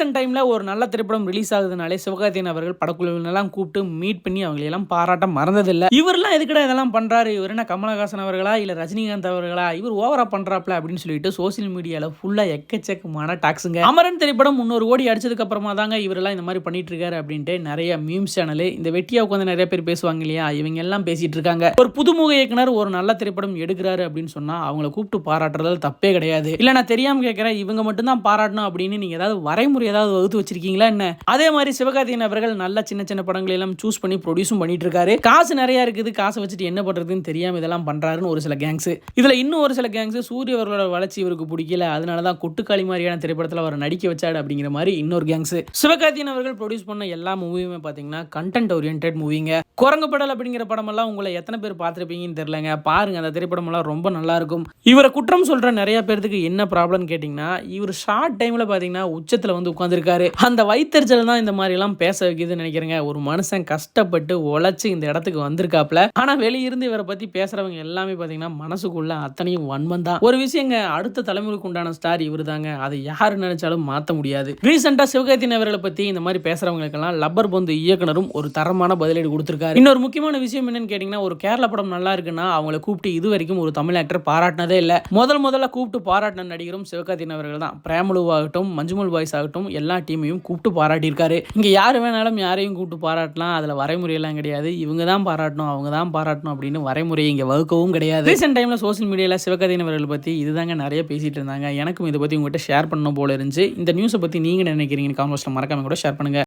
Recent டைம்ல ஒரு நல்ல திரைப்படம் ரிலீஸ் ஆகுதுனாலே சிவகார்த்திகேயன் அவர்கள் படக்குழுவினெல்லாம் கூப்பிட்டு மீட் பண்ணி அவங்க எல்லாம் பாராட்ட மறந்ததில்லை. இவரெல்லாம் எதுக்கடா இதெல்லாம் பண்றாரு, இவர் என்ன கமலஹாசன் அவர்களா இல்ல ரஜினிகாந்த் அவர்களா, இவர் ஓவரா பண்றாப்ல அப்படின்னு சொல்லிட்டு சோசியல் மீடியால ஃபுல்லா எக்கச்சக்கமான டாக்ஸுங்க. அமரன் திரைப்படம் 300 கோடி அடிச்சதுக்கு அப்புறமா தாங்க இவரெல்லாம் இந்த மாதிரி பண்ணிட்டு இருக்காரு அப்படின்ட்டு நிறைய மீம்ஸ் சேனல் இந்த வெட்டியா உட்காந்து நிறைய பேர் பேசுவாங்க இல்லையா, இவங்க எல்லாம் பேசிட்டு இருக்காங்க. ஒரு புதுமுக இயக்குனர் ஒரு நல்ல திரைப்படம் எடுக்கிறாரு அப்படின்னு சொன்னா அவங்களை கூப்பிட்டு பாராட்டுறதுல தப்பே கிடையாது. இல்ல நான் தெரியாம கேட்கிறேன், இவங்க மட்டும் தான் பாராட்டணும் அப்படின்னு நீங்க ஏதாவது வரைமுறை ஏதாவது வகுத்து வச்சிருக்கீங்களா என்ன? அதே மாதிரி சிவகார்த்திகேயன் அவர்கள் நல்ல சின்ன சின்ன படங்களை எல்லாம் சூஸ் பண்ணி ப்ரொடியூஸும் பண்ணிட்டு இருக்காரு. காசு நிறைய இருக்குது, காசை வச்சுட்டு என்ன பண்றதுன்னு தெரியாம இதெல்லாம் பண்றாருன்னு ஒரு சில கேங்ஸ். இதுல இன்னும் ஒரு சில கேங்ஸ் சூரிய அவர்களோட வளர்ச்சி இவருக்கு பிடிக்கல, அதனாலதான் கொட்டுக்காளி மாதிரியான திரைப்படத்தில் அவர் நடிக்க வச்சாடு அப்படிங்கிற மாதிரி இன்னொரு கேங்ஸ். சிவகார்த்திகேயன் அவர்கள் ப்ரொடியூஸ் பண்ண எல்லா மூவியுமே பாத்தீங்கன்னா கண்டென்ட் ஓரியன்டட் மூவிங்க. குரங்கு படல் அப்படிங்கிற படம் எல்லாம் உங்களை எத்தனை பேர் பார்த்திருப்பீங்கன்னு தெரியலங்க. பாருங்க, அந்த திரைப்படம் எல்லாம் ரொம்ப நல்லா இருக்கும். இவரை குற்றம் சொல்ற நிறைய பேருக்கு என்ன ப்ராப்ளம் கேட்டீங்கன்னா, இவர் ஷார்ட் டைம்ல பாத்தீங்கன்னா உச்சத்துல வந்து உட்கார்ந்திருக்காரு. அந்த வயிற்றுச்சல் தான் இந்த மாதிரி எல்லாம் பேச வைக்குதுன்னு நினைக்கிறேங்க. ஒரு மனுஷன் கஷ்டப்பட்டு உழைச்சு இந்த இடத்துக்கு வந்திருக்காப்ல. ஆனா வெளியிருந்து இவரை பத்தி பேசுறவங்க எல்லாமே பாத்தீங்கன்னா மனசுக்குள்ள அத்தனையும் வன்மம் தான். ஒரு விஷயங்க, அடுத்த தலைமுறைக்கு உண்டான ஸ்டார் இவர் தாங்க. அதை யாரு நினைச்சாலும் மாத்த முடியாது. ரீசெண்டா சிவகார்த்திகேயன் அவர்களை பத்தி இந்த மாதிரி பேசுறவங்களுக்கெல்லாம் லப்பர் பந்து இயக்குனரும் ஒரு தரமான பதிலடி கொடுத்திருக்காரு. இன்னொரு முக்கியமான விஷயம் என்னன்னு கேட்டீங்கன்னா, ஒரு கேரளா படம் நல்லா இருக்குன்னா அவங்களை கூப்பிட்டு இது வரைக்கும் ஒரு தமிழ் ஆக்டர் பாராட்டினதே இல்ல. முதல்ல கூப்பிட்டு பாராட்டின நடிகரும் சிவகார்த்திகேயன் அவர்கள் தான். பிரேமலுவாகட்டும், மஞ்சுமல் பாய்ஸ் ஆகட்டும், எல்லா டீமையும் கூப்பிட்டு பாராட்டியிருக்காரு. இங்க யாரு வேணாலும் யாரையும் கூப்பிட்டு பாராட்டலாம், அதுல வரைமுறை எல்லாம் கிடையாது. இவங்க தான் பாராட்டணும், அவங்க தான் பாராட்டணும் அப்படின்னு வரைமுறை இங்க வகுக்கவும் கிடையாது. ரீசெண்ட் டைம்ல சோசியல் மீடியால சிவகார்த்திகேயன் அவர்கள் பத்தி இதுதாங்க நிறைய பேசிட்டு இருந்தாங்க. எனக்கும் இதை பத்தி உங்ககிட்ட ஷேர் பண்ணணும் போல இருந்துச்சு. இந்த நியூஸை பத்தி நீங்க நினைக்கிறீங்க? காமெண்ட்ஸ்ல மறக்காம கூட ஷேர் பண்ணுங்க.